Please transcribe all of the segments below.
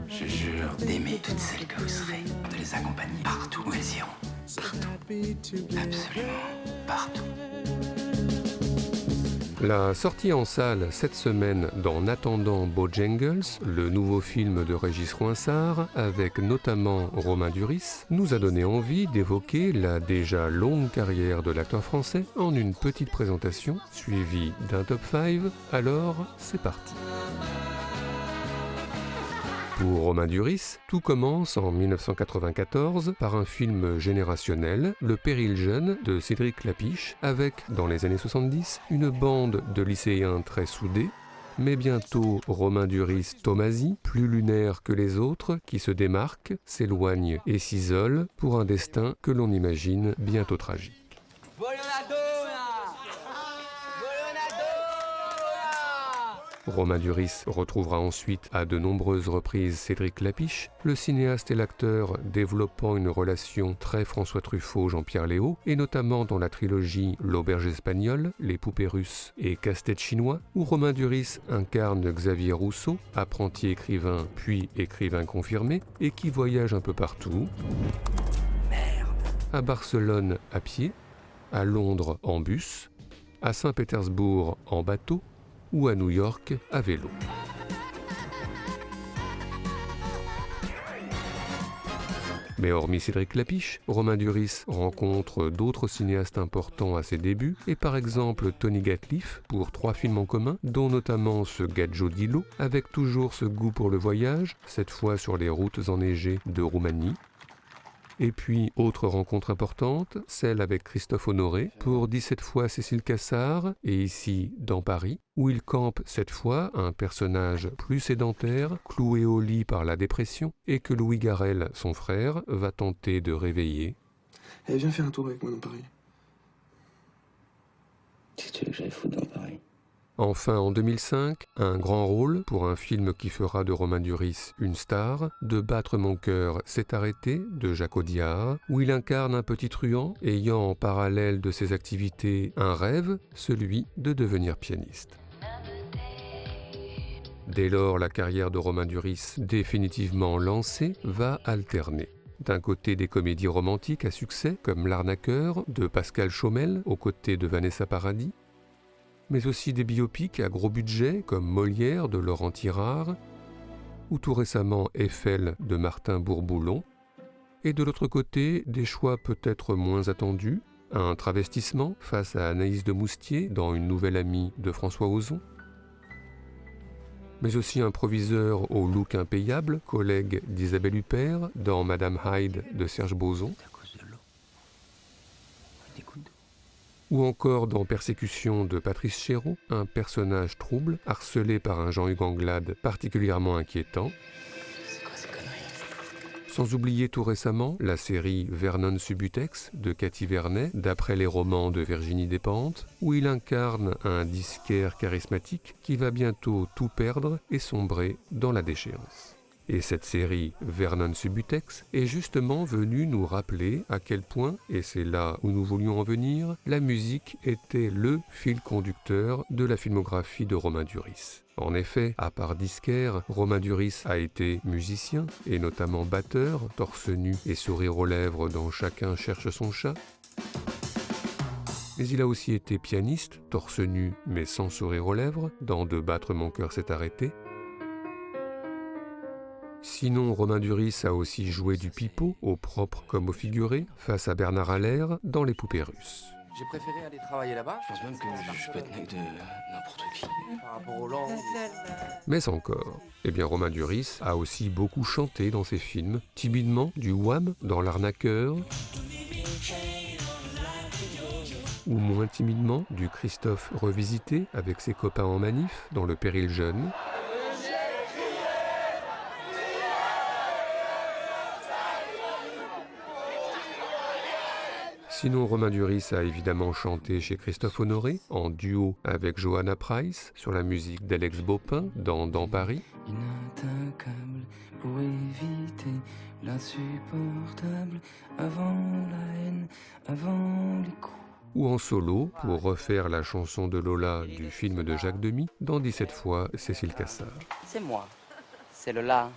Je jure d'aimer toutes celles que vous serez, de les accompagner partout où elles iront. Partout. Absolument partout. La sortie en salle cette semaine d'En attendant Bojangles, le nouveau film de Régis Froissart, avec notamment Romain Duris, nous a donné envie d'évoquer la déjà longue carrière de l'acteur français en une petite présentation, suivie d'un top 5. Alors, c'est parti. Pour Romain Duris, tout commence en 1994 par un film générationnel, Le Péril jeune de Cédric Klapisch, avec, dans les années 70, une bande de lycéens très soudés, mais bientôt Romain Duris Tomasi, plus lunaire que les autres, qui se démarque, s'éloigne et s'isole pour un destin que l'on imagine bientôt tragique. Romain Duris retrouvera ensuite à de nombreuses reprises Cédric Klapisch, le cinéaste et l'acteur développant une relation très François Truffaut-Jean-Pierre Léaud, et notamment dans la trilogie L'Auberge espagnole, Les poupées russes et Casse-tête chinois, où Romain Duris incarne Xavier Rousseau, apprenti écrivain puis écrivain confirmé, et qui voyage un peu partout. À Barcelone à pied, à Londres en bus, à Saint-Pétersbourg en bateau, ou à New York à vélo. Mais hormis Cédric Klapisch, Romain Duris rencontre d'autres cinéastes importants à ses débuts, et par exemple Tony Gatliff pour 3 films en commun, dont notamment ce Gadjo d'Ilo, avec toujours ce goût pour le voyage, cette fois sur les routes enneigées de Roumanie. Et puis, autre rencontre importante, celle avec Christophe Honoré, pour 17 fois Cécile Cassard, et ici dans Paris, où il campe cette fois un personnage plus sédentaire, cloué au lit par la dépression, et que Louis Garrel, son frère, va tenter de réveiller. Allez, viens faire un tour avec moi dans Paris. Qu'est-ce que tu veux que j'aille foutre dans Paris ? Enfin, en 2005, un grand rôle pour un film qui fera de Romain Duris une star, de Battre mon cœur, c'est arrêté, de Jacques Audiard, où il incarne un petit truand ayant en parallèle de ses activités un rêve, celui de devenir pianiste. Dès lors, la carrière de Romain Duris, définitivement lancée, va alterner. D'un côté, des comédies romantiques à succès, comme L'Arnaqueur, de Pascal Chaumel, aux côtés de Vanessa Paradis, mais aussi des biopics à gros budget comme Molière de Laurent Tirard, ou tout récemment Eiffel de Martin Bourboulon, et de l'autre côté, des choix peut-être moins attendus, un travestissement face à Anaïs de Moustier dans Une nouvelle amie de François Ozon, mais aussi un proviseur au look impayable, collègue d'Isabelle Huppert dans Madame Hyde de Serge Bozon, ou encore dans Persécution de Patrice Chéreau, un personnage trouble, harcelé par un Jean-Hugues Anglade particulièrement inquiétant. C'est quoi ces conneries ? Sans oublier tout récemment la série Vernon Subutex de Cathy Vernet, d'après les romans de Virginie Despentes, où il incarne un disquaire charismatique qui va bientôt tout perdre et sombrer dans la déchéance. Et cette série Vernon Subutex est justement venue nous rappeler à quel point, et c'est là où nous voulions en venir, la musique était le fil conducteur de la filmographie de Romain Duris. En effet, à part disquaire, Romain Duris a été musicien, et notamment batteur, torse nu et sourire aux lèvres dans Chacun cherche son chat. Mais il a aussi été pianiste, torse nu mais sans sourire aux lèvres, dans De battre mon cœur s'est arrêté. Sinon, Romain Duris a aussi joué du pipeau, au propre comme au figuré, face à Bernard Haller dans Les poupées russes. J'ai préféré aller travailler là-bas. Je pense même que je peux être mec de n'importe qui. Par rapport aux langues. Mais encore, Romain Duris a aussi beaucoup chanté dans ses films, timidement du Wham dans L'Arnaqueur, ou moins timidement du Christophe revisité avec ses copains en manif dans Le Péril jeune. Sinon, Romain Duris a évidemment chanté chez Christophe Honoré, en duo avec Johanna Price, sur la musique d'Alex Baupin dans Paris. Inattaquable pour éviter l'insupportable, avant la haine, avant les coups. Ou en solo, pour refaire la chanson de Lola du film de Jacques Demy, dans 17 fois Cécile Cassard. C'est moi. C'est le là.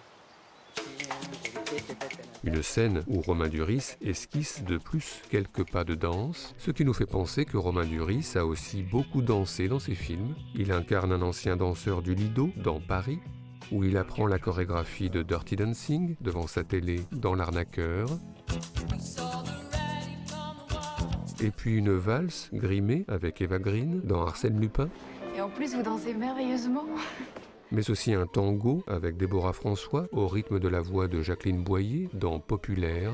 Une scène où Romain Duris esquisse de plus quelques pas de danse, ce qui nous fait penser que Romain Duris a aussi beaucoup dansé dans ses films. Il incarne un ancien danseur du Lido dans Paris, où il apprend la chorégraphie de Dirty Dancing devant sa télé dans L'Arnaqueur. Et puis une valse grimée avec Eva Green dans Arsène Lupin. Et en plus, vous dansez merveilleusement. Mais aussi un tango avec Déborah François au rythme de la voix de Jacqueline Boyer dans Populaire.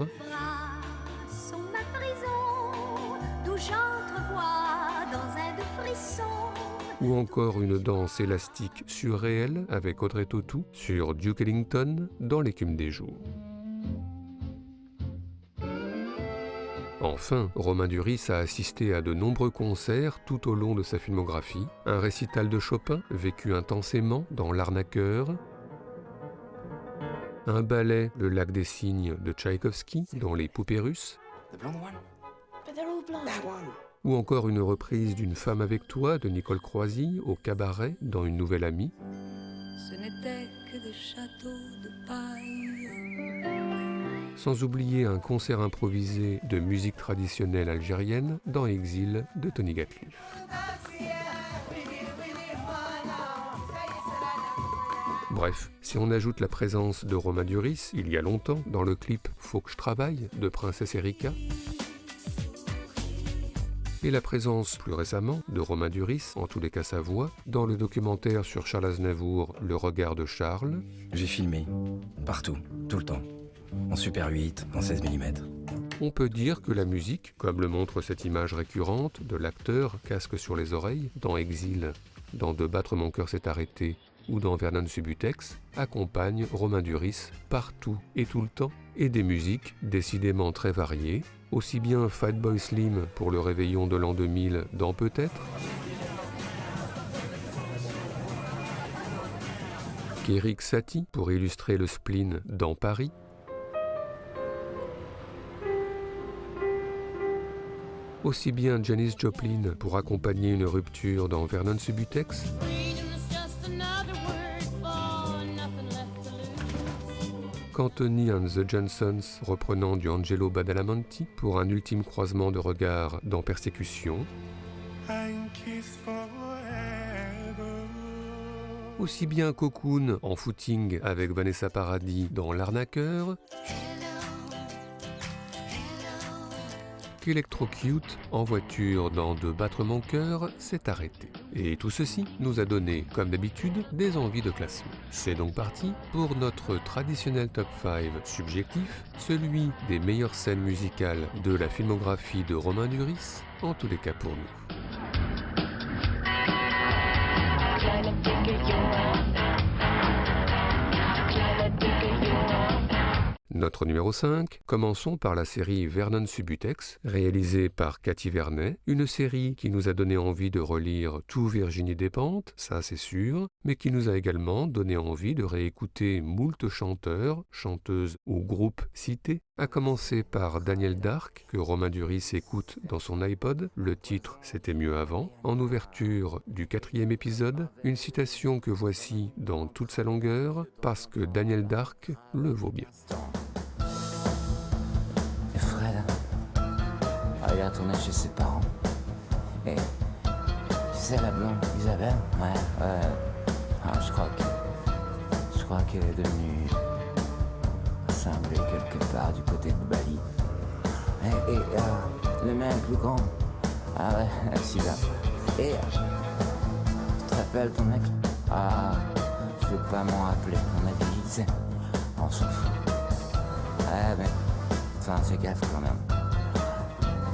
Sont ma prison, d'où j'entrevois dans un de frissons. Ou encore une danse élastique surréelle avec Audrey Tautou sur Duke Ellington dans L'écume des jours. Enfin, Romain Duris a assisté à de nombreux concerts tout au long de sa filmographie, un récital de Chopin vécu intensément dans L'Arnaqueur, un ballet Le Lac des Cygnes de Tchaïkovski dans Les Poupées russes, The blonde one? That one. ou encore une reprise d'Une femme avec toi de Nicole Croisille au cabaret dans Une nouvelle amie. Ce n'était que des châteaux de paille. Sans oublier un concert improvisé de musique traditionnelle algérienne dans Exil de Tony Gatliff. Bref, si on ajoute la présence de Romain Duris, il y a longtemps, dans le clip Faut que je travaille de Princesse Erika, et la présence, plus récemment, de Romain Duris, en tous les cas sa voix, dans le documentaire sur Charles Aznavour, Le regard de Charles. J'ai filmé, partout, tout le temps, en Super 8, en 16 mm. On peut dire que la musique, comme le montre cette image récurrente de l'acteur casque sur les oreilles, dans Exil, dans De battre mon cœur s'est arrêté, ou dans Vernon Subutex, accompagne Romain Duris partout et tout le temps, et des musiques décidément très variées, aussi bien Fatboy Slim pour le réveillon de l'an 2000 dans Peut-être, qu'Eric Satie pour illustrer le spleen dans Paris, aussi bien Janis Joplin pour accompagner une rupture dans Vernon Subutex, qu'Anthony and the Johnsons reprenant du Angelo Badalamenti pour un ultime croisement de regards dans Persécution, aussi bien Cocoon en footing avec Vanessa Paradis dans L'Arnaqueur, qu'Electrocute en voiture dans De battre mon cœur s'est arrêté. Et tout ceci nous a donné, comme d'habitude, des envies de classement. C'est donc parti pour notre traditionnel top 5 subjectif, celui des meilleures scènes musicales de la filmographie de Romain Duris, en tous les cas pour nous. Notre numéro 5, commençons par la série Vernon Subutex, réalisée par Cathy Vernet, une série qui nous a donné envie de relire tout Virginie Despentes, ça c'est sûr, mais qui nous a également donné envie de réécouter moult chanteurs, chanteuses ou groupes cités, à commencer par Daniel Darc, que Romain Duris écoute dans son iPod, le titre C'était mieux avant, en ouverture du 4e épisode, une citation que voici dans toute sa longueur, parce que Daniel Darc le vaut bien. Et Fred, il a retourné chez ses parents. Et tu sais, la blonde Isabelle, ouais. Ah, je crois qu'elle est devenue cinglée quelque part du côté de Bali. Et le mec plus grand, ah ouais, celui-là. Et tu te rappelles ton mec? Ah, je veux pas m'en rappeler. On a dit, tu sais, on s'en fout. Ouais, mais enfin, fais gaffe quand même.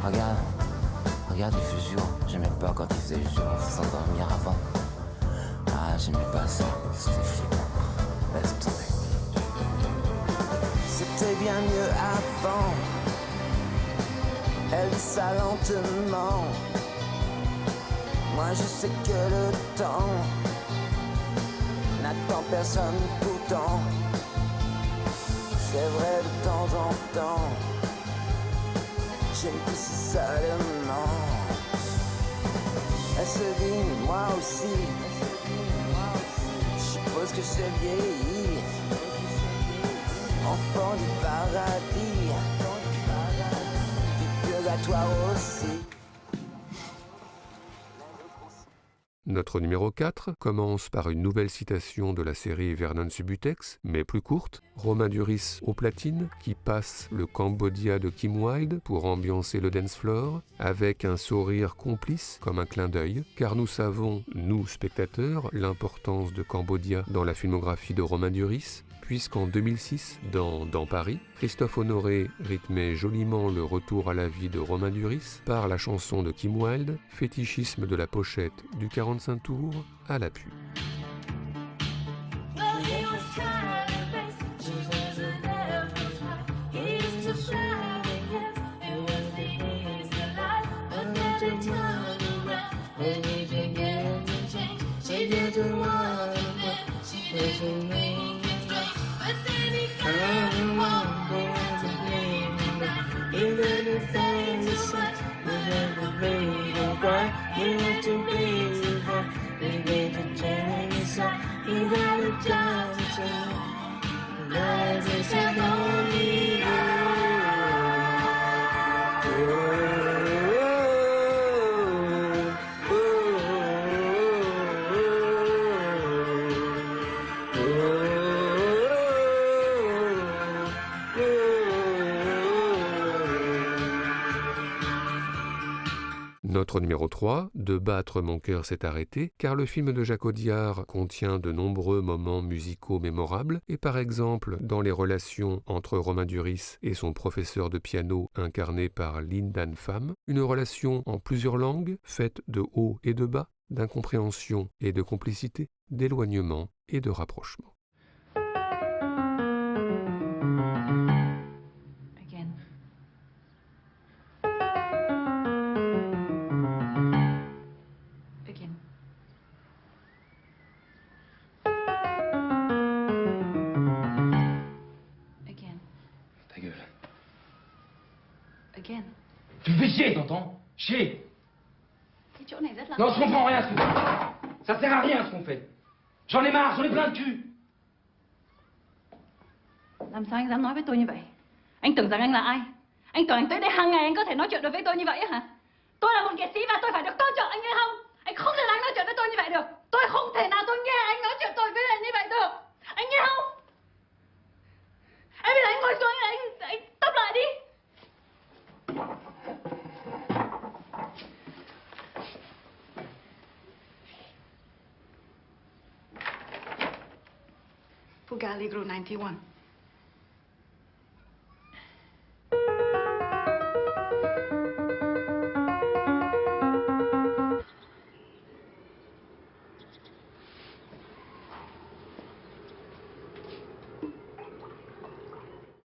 Regarde, il fait jour. J'aimais pas quand il faisait jour, sans dormir avant. Ah, j'aimais pas ça, c'était flippant. Laisse tomber. C'était bien mieux avant. Elle dit ça lentement. Moi je sais que le temps n'attend personne pourtant. C'est vrai de temps en temps, j'aime plus si seulement. Elle se dit, moi aussi, je suppose que c'est vieilli. enfant du paradis, du purgatoire aussi. Notre numéro 4 commence par une nouvelle citation de la série Vernon Subutex, mais plus courte, Romain Duris aux platines, qui passe le Cambodia de Kim Wilde pour ambiancer le dance floor, avec un sourire complice comme un clin d'œil, car nous savons, nous spectateurs, l'importance de Cambodia dans la filmographie de Romain Duris, puisqu'en 2006, dans Paris, Christophe Honoré rythmait joliment le retour à la vie de Romain Duris par la chanson de Kim Wilde, fétichisme de la pochette du 45 tours à l'appui. Notre numéro 3, De battre mon cœur s'est arrêté, car le film de Jacques Audiard contient de nombreux moments musicaux mémorables, et par exemple dans les relations entre Romain Duris et son professeur de piano incarné par Linh Dan Pham, une relation en plusieurs langues, faite de haut et de bas, d'incompréhension et de complicité, d'éloignement et de rapprochement. Tu me fais chier, t'entends? Chier! Cái chỗ này rất là... Non, je comprends rien à ce qu'on fait. Ça sert à rien ce qu'on fait. J'en ai marre, j'en ai plein de cul. Làm sao anh dám nói với tôi như vậy? Anh tưởng rằng anh là ai? Anh tưởng anh tới đây hàng ngày anh có thể nói chuyện được với tôi như vậy hả? Tôi là một nghệ sĩ và tôi phải được tôn trọng, anh nghe không? Anh không thể nào nói chuyện với tôi như vậy được. Tôi không thể nào tôi nghe anh nói chuyện tôi với anh như vậy được. Anh nghe không? Em bây giờ anh ngồi xuống, anh tấp lại đi. Fuga Allegro 91.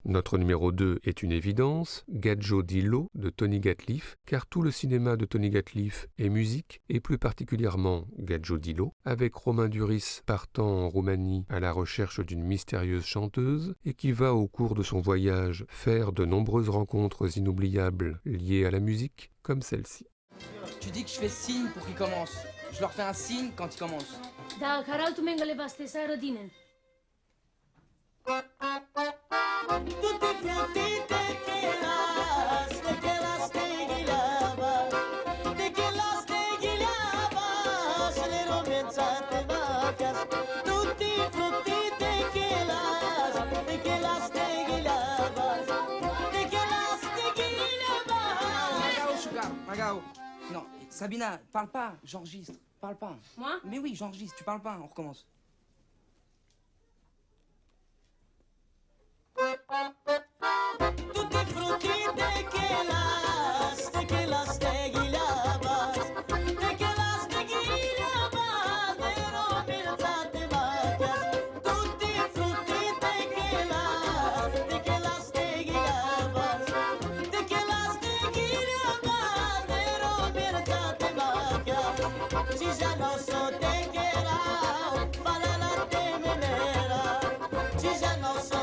Notre numéro 2 est une évidence, Gadjo Dillo de Tony Gatliff, car tout le cinéma de Tony Gatliff est musique, et plus particulièrement Gadjo Dillo, avec Romain Duris partant en Roumanie à la recherche d'une mystérieuse chanteuse, et qui va au cours de son voyage faire de nombreuses rencontres inoubliables liées à la musique, comme celle-ci. Tu dis que je fais signe pour qu'ils commencent. Je leur fais un signe quand ils commencent. Da, Caral, tu mengale vaste, sai rodine. Tutti frutti tequilas, tequilas tequilabas, tequilas tequilabas, le romanzate vacas. Tutti frutti tequilas, tequilas tequilabas, tequilas tequilabas. Magao, Sugar, Magao. Non, Sabina, parle pas, j'enregistre. Parle pas. Moi? Mais oui, j'enregistre, tu parles pas, on recommence. Tutti frutti tequilas, tequilas tequilabas, tequilas tequilabas, le romanzate vacas. Tutti frutti tequilas, tequilas tequilabas, tequilas tequilabas, le romanzate vacas. Si ya no so tequila, para la temenera. Si ya no so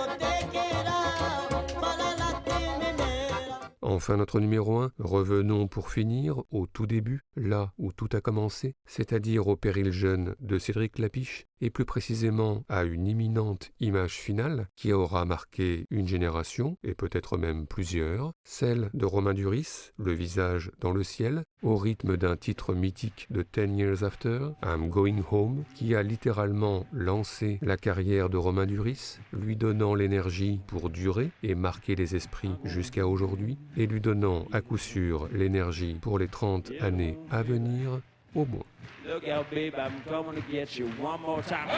Enfin notre numéro 1, revenons pour finir au tout début, là où tout a commencé, c'est-à-dire au Péril jeune de Cédric Lapiche, et plus précisément à une imminente image finale qui aura marqué une génération, et peut-être même plusieurs, celle de Romain Duris, Le visage dans le ciel, au rythme d'un titre mythique de 10 Years After, I'm Going Home, qui a littéralement lancé la carrière de Romain Duris, lui donnant l'énergie pour durer et marquer les esprits jusqu'à aujourd'hui, et lui donnant à coup sûr l'énergie pour les 30 années à venir, au moins. Look out, babe, I'm coming to get you one more time.